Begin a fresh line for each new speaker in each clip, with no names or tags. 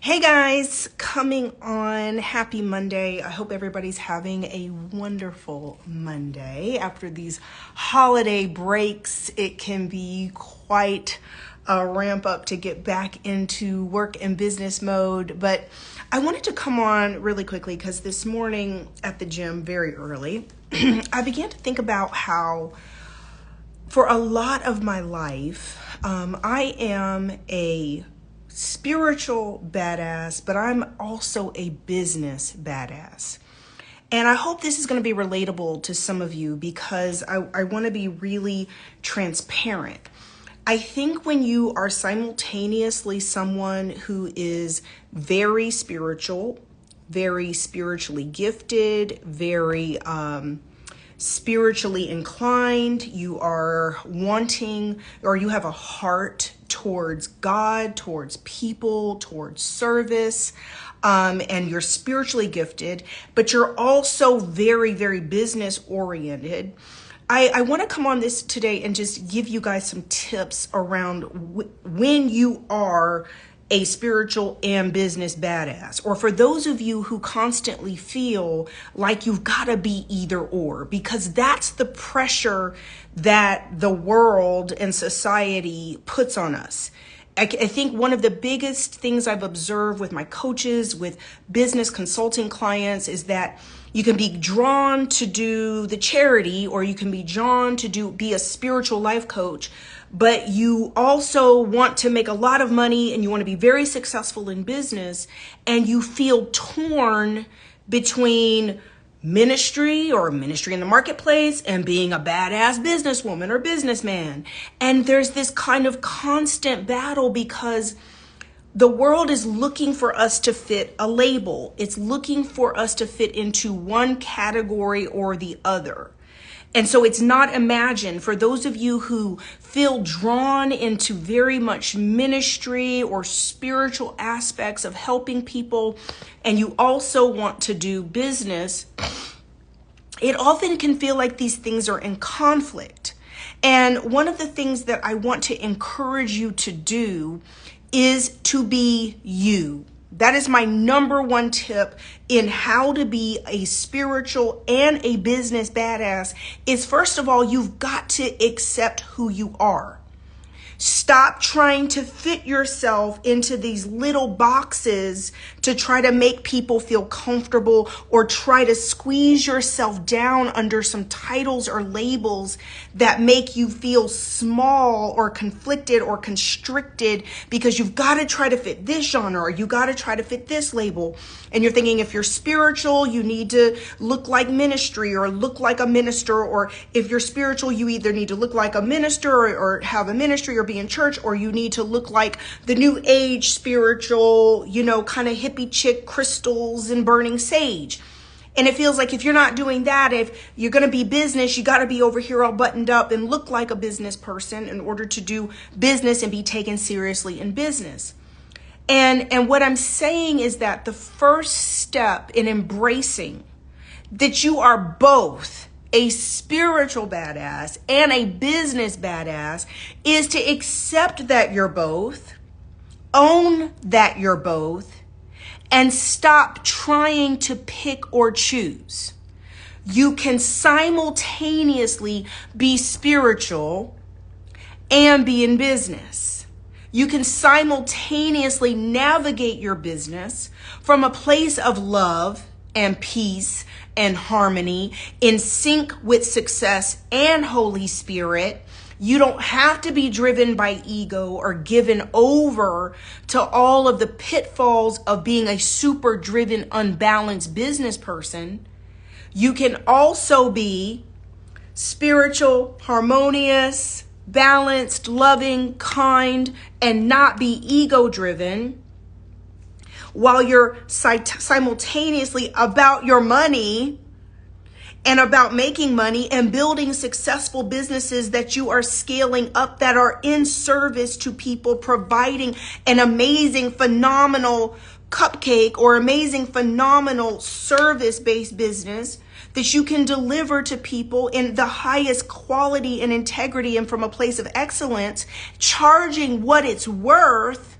Hey guys, coming on. Happy Monday. I hope everybody's having a wonderful Monday. After these holiday breaks, it can be quite a ramp up to get back into work and business mode. But I wanted to come on really quickly because this morning at the gym very early, I began to think about how for a lot of my life, I am a spiritual badass, but I'm also a business badass. And I hope this is going to be relatable to some of you because I want to be really transparent. I think when you are simultaneously someone who is very spiritual, very spiritually gifted, very spiritually inclined, you are wanting, or you have a heart towards God, towards people, towards service, and you're spiritually gifted, but you're also very, very business oriented. I want to come on this today and just give you guys some tips around when you are a spiritual and business badass, or for those of you who constantly feel like you've got to be either or, because that's the pressure that the world and society puts on us. I think one of the biggest things I've observed with my coaches, with business consulting clients, is that you can be drawn to do the charity, or you can be drawn to be a spiritual life coach, but you also want to make a lot of money and you want to be very successful in business, and you feel torn between ministry or ministry in the marketplace and being a badass businesswoman or businessman. And there's this kind of constant battle because the world is looking for us to fit a label. It's looking for us to fit into one category or the other. And so it's not imagined for those of you who feel drawn into very much ministry or spiritual aspects of helping people, and you also want to do business, it often can feel like these things are in conflict. And one of the things that I want to encourage you to do is to be you. That is my number one tip in how to be a spiritual and a business badass is, first of all, you've got to accept who you are. Stop trying to fit yourself into these little boxes to try to make people feel comfortable, or try to squeeze yourself down under some titles or labels that make you feel small or conflicted or constricted because you've got to try to fit this genre, or you got to try to fit this label. And you're thinking if you're spiritual, you need to look like ministry or look like a minister, or if you're spiritual, you either need to look like a minister or have a ministry or be in church, or you need to look like the new age spiritual, kind of hippie chick, crystals and burning sage. And it feels like if you're not doing that, if you're going to be business, you got to be over here all buttoned up and look like a business person in order to do business and be taken seriously in business. And what I'm saying is that the first step in embracing that you are both a spiritual badass and a business badass is to accept that you're both, own that you're both, and stop trying to pick or choose. You can simultaneously be spiritual and be in business. You can simultaneously navigate your business from a place of love and peace and harmony, in sync with success and Holy Spirit. You don't have to be driven by ego or given over to all of the pitfalls of being a super driven, unbalanced business person. You can also be spiritual, harmonious, balanced, loving, kind, and not be ego driven, while you're simultaneously about your money and about making money and building successful businesses that you are scaling up, that are in service to people, providing an amazing, phenomenal cupcake or amazing, phenomenal service-based business that you can deliver to people in the highest quality and integrity and from a place of excellence, charging what it's worth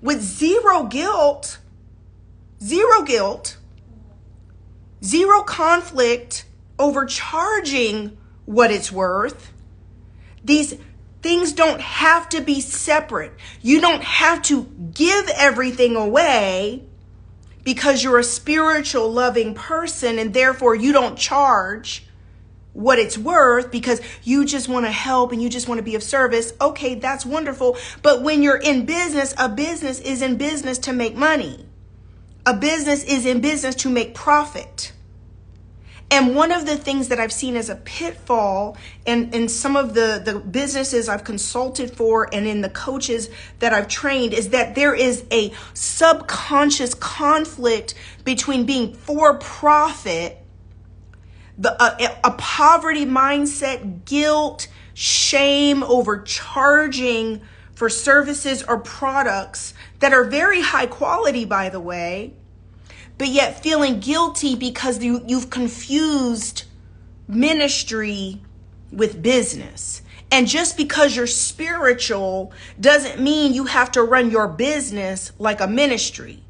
with zero guilt zero guilt, zero conflict over charging what it's worth. These things don't have to be separate. You don't have to give everything away because you're a spiritual, loving person, and therefore you don't charge what it's worth because you just want to help and you just want to be of service. Okay, that's wonderful. But when you're in business, a business is in business to make money. A business is in business to make profit. And one of the things that I've seen as a pitfall in some of the businesses I've consulted for and in the coaches that I've trained is that there is a subconscious conflict between being for profit, a poverty mindset, guilt, shame over charging for services or products that are very high quality, by the way, but yet feeling guilty because you've confused ministry with business. And just because you're spiritual doesn't mean you have to run your business like a ministry.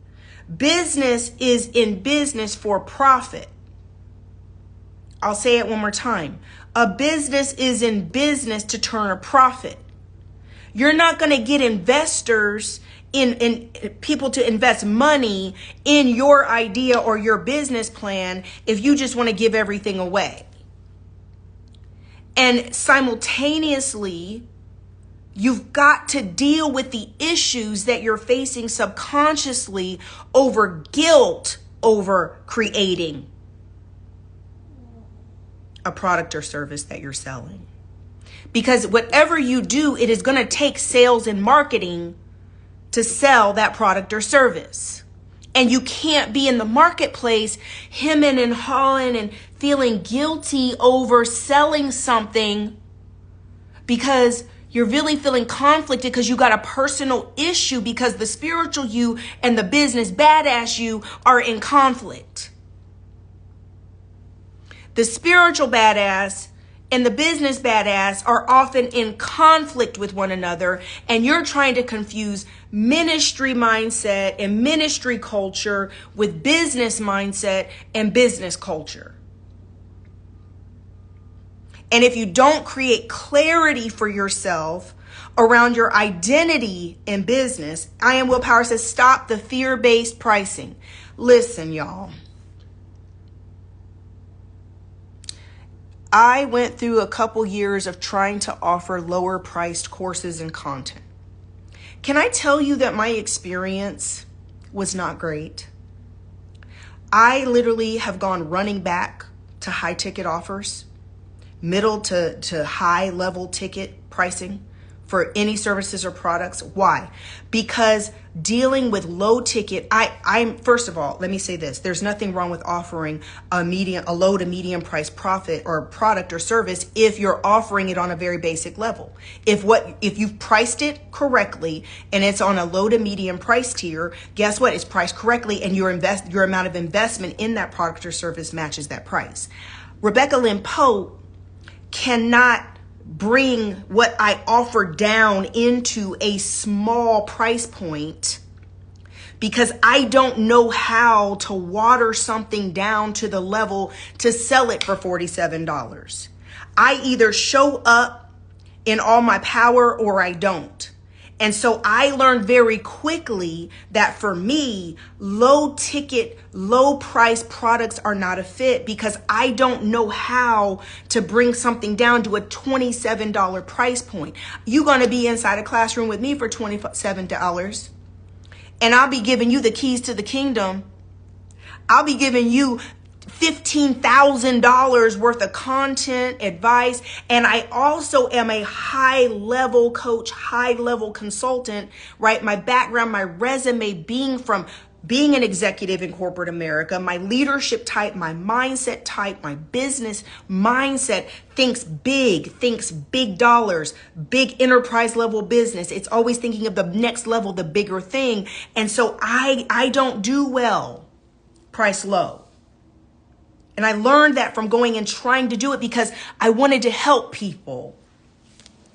Business is in business for profit. I'll say it one more time. A business is in business to turn a profit. You're not going to get investors in people to invest money in your idea or your business plan if you just want to give everything away. And simultaneously, you've got to deal with the issues that you're facing subconsciously over guilt over creating a product or service that you're selling. Because whatever you do, it is going to take sales and marketing to sell that product or service. And you can't be in the marketplace hemming and hawing and feeling guilty over selling something because you're really feeling conflicted because you got a personal issue because the spiritual you and the business badass you are in conflict. The spiritual badass and the business badass are often in conflict with one another, and you're trying to confuse ministry mindset and ministry culture with business mindset and business culture. And if you don't create clarity for yourself around your identity in business, I Am Willpower says stop the fear-based pricing. Listen, y'all. I went through a couple years of trying to offer lower priced courses and content. Can I tell you that my experience was not great? I literally have gone running back to high ticket offers, middle to high level ticket pricing for any services or products. Why? Because dealing with low ticket, I'm first of all, let me say this. There's nothing wrong with offering a low to medium price profit or product or service if you're offering it on a very basic level. If you've priced it correctly and it's on a low to medium price tier, guess what? It's priced correctly and your amount of investment in that product or service matches that price. Rebecca Lynn Pope cannot bring what I offer down into a small price point because I don't know how to water something down to the level to sell it for $47. I either show up in all my power or I don't. And so I learned very quickly that for me, low ticket, low price products are not a fit because I don't know how to bring something down to a $27 price point. You're going to be inside a classroom with me for $27 and I'll be giving you the keys to the kingdom. I'll be giving you $15,000 worth of content, advice, and I also am a high-level coach, high-level consultant, right? My background, my resume being from being an executive in corporate America, my leadership type, my mindset type, my business mindset thinks big dollars, big enterprise level business. It's always thinking of the next level, the bigger thing. And so I don't do well price low. And I learned that from going and trying to do it because I wanted to help people.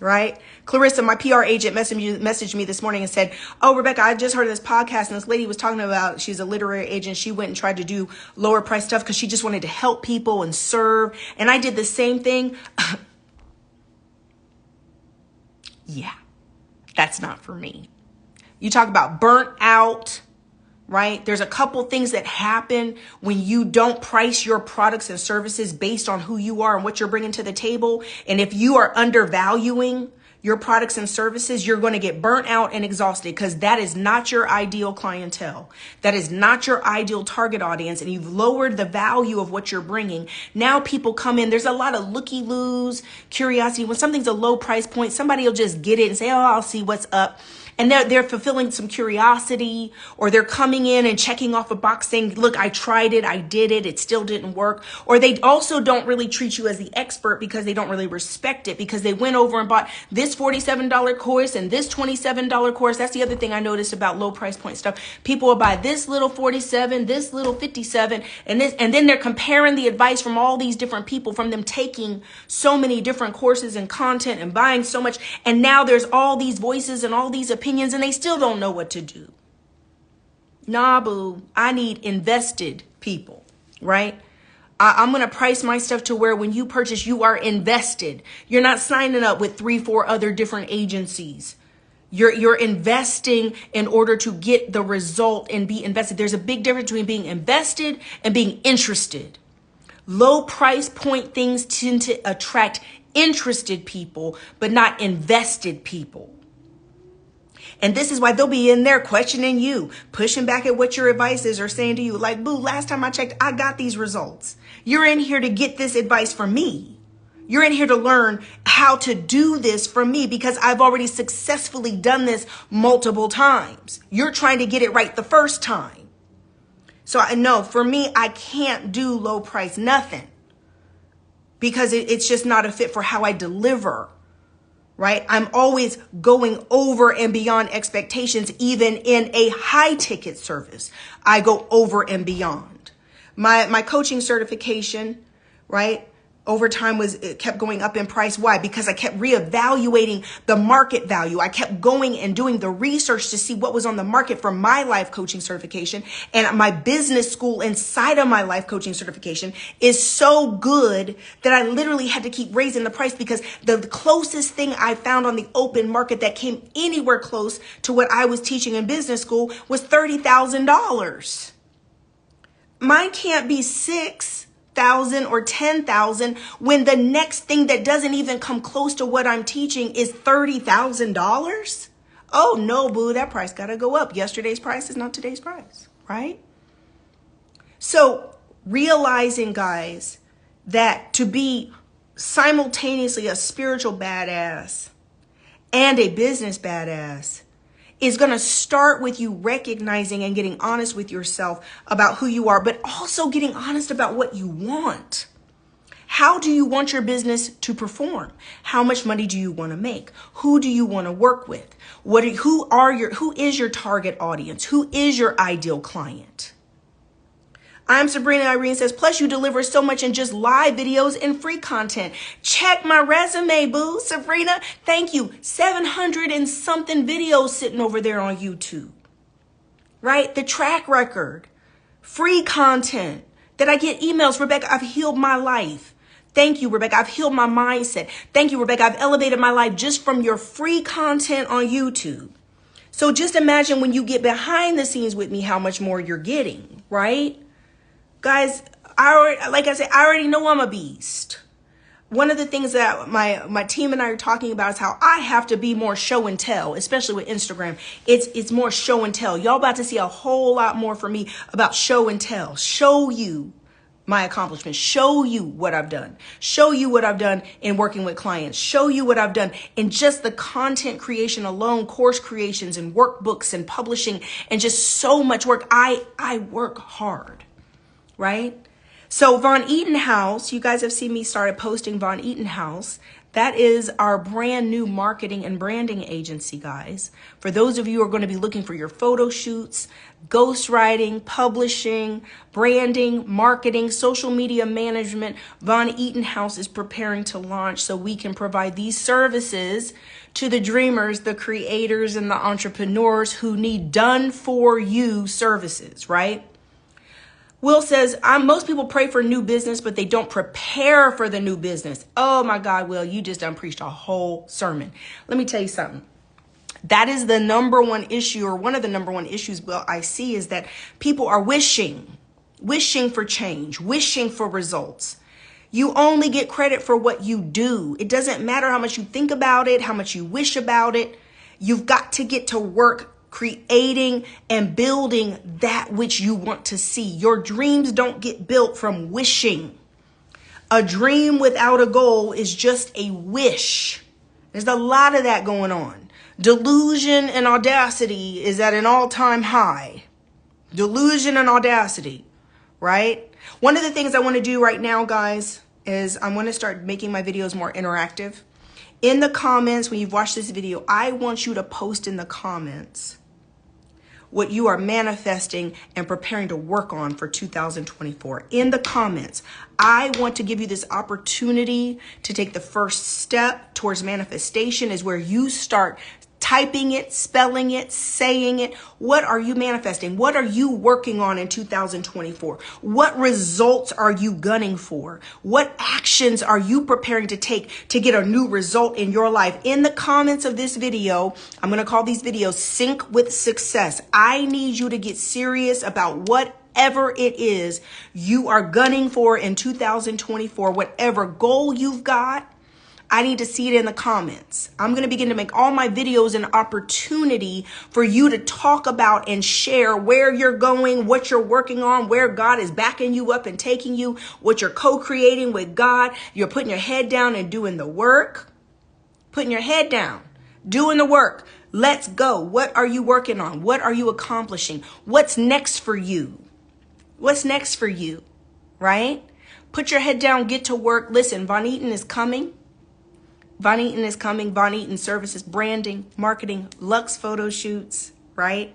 right? Clarissa, my PR agent, messaged me this morning and said, oh, Rebecca, I just heard this podcast and this lady was talking about, she's a literary agent. She went and tried to do lower price stuff because she just wanted to help people and serve. And I did the same thing. Yeah, that's not for me. You talk about burnt out, right? There's a couple things that happen when you don't price your products and services based on who you are and what you're bringing to the table. And if you are undervaluing your products and services, you're going to get burnt out and exhausted because that is not your ideal clientele. That is not your ideal target audience. And you've lowered the value of what you're bringing. Now people come in. There's a lot of looky-loos, curiosity. When something's a low price point, somebody will just get it and say, oh, I'll see what's up. And they're fulfilling some curiosity, or they're coming in and checking off a box saying, look, I tried it, I did it, it still didn't work. Or they also don't really treat you as the expert because they don't really respect it because they went over and bought this $47 course and this $27 course. That's the other thing I noticed about low price point stuff. People will buy this little 47, this little 57, and then they're comparing the advice from all these different people, from them taking so many different courses and content and buying so much. And now there's all these voices and all these opinions and they still don't know what to do. Nah, boo, I need invested people, right? I'm going to price my stuff to where when you purchase, you are invested. You're not signing up with 3-4 other different agencies. You're investing in order to get the result and be invested. There's a big difference between being invested and being interested. Low price point things tend to attract interested people, but not invested people. And this is why they'll be in there questioning you, pushing back at what your advice is or saying to you, like, boo, last time I checked, I got these results. You're in here to get this advice from me. You're in here to learn how to do this from me because I've already successfully done this multiple times. You're trying to get it right the first time. So I know for me, I can't do low price nothing because it's just not a fit for how I deliver. Right? I'm always going over and beyond expectations, even in a high ticket service. I go over and beyond. My coaching certification, right? Over time it kept going up in price. Why? Because I kept reevaluating the market value. I kept going and doing the research to see what was on the market for my life coaching certification. And my business school inside of my life coaching certification is so good that I literally had to keep raising the price because the closest thing I found on the open market that came anywhere close to what I was teaching in business school was $30,000. Mine can't be $6,000 or $10,000 when the next thing that doesn't even come close to what I'm teaching is $30,000. Oh no, boo, that price gotta go up. Yesterday's price is not today's price, right? So realizing, guys, that to be simultaneously a spiritual badass and a business badass is going to start with you recognizing and getting honest with yourself about who you are, but also getting honest about what you want. How do you want your business to perform? How much money do you want to make? Who do you want to work with? Who is your target audience? Who is your ideal client? I'm Sabrina. Irene says, plus you deliver so much in just live videos and free content. Check my resume, boo. Sabrina, thank you. 700 and something videos sitting over there on YouTube, right? The track record, free content that I get emails. Rebecca, I've healed my life. Thank you, Rebecca. I've healed my mindset. Thank you, Rebecca. I've elevated my life just from your free content on YouTube. So just imagine when you get behind the scenes with me, how much more you're getting, right? Guys, I already know I'm a beast. One of the things that my team and I are talking about is how I have to be more show and tell, especially with Instagram. It's more show and tell. Y'all about to see a whole lot more from me about show and tell. Show you my accomplishments. Show you what I've done. Show you what I've done in working with clients. Show you what I've done in just the content creation alone, course creations and workbooks and publishing and just so much work. I work hard. Right? So Von Eaton House, you guys have seen me started posting Von Eaton House. That is our brand new marketing and branding agency, guys. For those of you who are going to be looking for your photo shoots, ghostwriting, publishing, branding, marketing, social media management, Von Eaton House is preparing to launch so we can provide these services to the dreamers, the creators, and the entrepreneurs who need done for you services, right? Will says, most people pray for new business, but they don't prepare for the new business. Oh my God, Will, you just done preached a whole sermon. Let me tell you something. That is the number one issue, or one of the number one issues, Will, I see, is that people are wishing for change, wishing for results. You only get credit for what you do. It doesn't matter how much you think about it, how much you wish about it. You've got to get to work creating and building that which you want to see. Your dreams don't get built from wishing. A dream without a goal is just a wish. There's a lot of that going on. Delusion and audacity is at an all-time high. Delusion and audacity, right? One of the things I want to do right now, guys, is I'm going to start making my videos more interactive. In the comments, when you've watched this video, I want you to post in the comments what you are manifesting and preparing to work on for 2024. In the comments, I want to give you this opportunity to take the first step towards manifestation, is where you start typing it, spelling it, saying it. What are you manifesting? What are you working on in 2024? What results are you gunning for? What actions are you preparing to take to get a new result in your life? In the comments of this video, I'm going to call these videos Sync with Success. I need you to get serious about whatever it is you are gunning for in 2024, whatever goal you've got. I need to see it in the comments. I'm going to begin to make all my videos an opportunity for you to talk about and share where you're going, what you're working on, where God is backing you up and taking you, what you're co-creating with God. You're putting your head down and doing the work. Putting your head down, doing the work. Let's go. What are you working on? What are you accomplishing? What's next for you? What's next for you, right? Put your head down, get to work. Listen, Von Eaton is coming. Von Eaton is coming. Von Eaton services, branding, marketing, luxe photo shoots, right?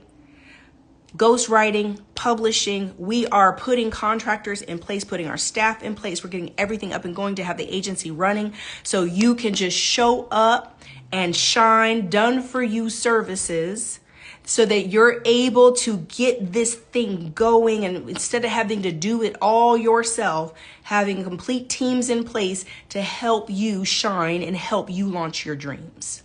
Ghostwriting, publishing. We are putting contractors in place, putting our staff in place. We're getting everything up and going to have the agency running so you can just show up and shine, done for you services, so that you're able to get this thing going. And instead of having to do it all yourself, having complete teams in place to help you shine and help you launch your dreams.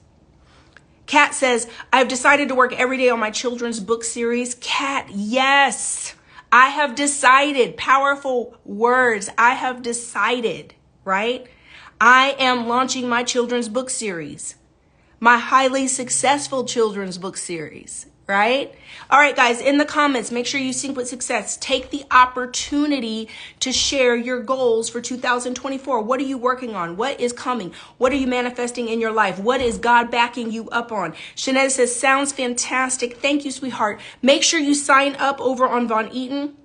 Kat says, I've decided to work every day on my children's book series. Kat, yes, I have decided. Powerful words. I have decided, right? I am launching my children's book series, my highly successful children's book series. Right? All right, guys, in the comments, make sure you sync with success. Take the opportunity to share your goals for 2024. What are you working on? What is coming? What are you manifesting in your life? What is God backing you up on? Shanetta says, sounds fantastic. Thank you, sweetheart. Make sure you sign up over on Von Eaton.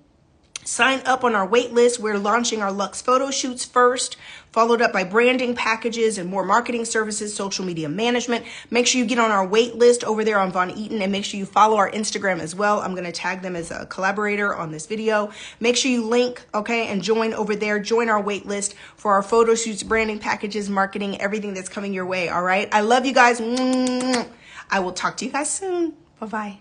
Sign up on our wait list. We're launching our luxe photo shoots first, followed up by branding packages and more marketing services, social media management. Make sure you get on our wait list over there on Von Eaton, and make sure you follow our Instagram as well. I'm going to tag them as a collaborator on this video. Make sure you link, okay, and join over there. Join our wait list for our photo shoots, branding packages, marketing, everything that's coming your way, all right? I love you guys. I will talk to you guys soon. Bye-bye.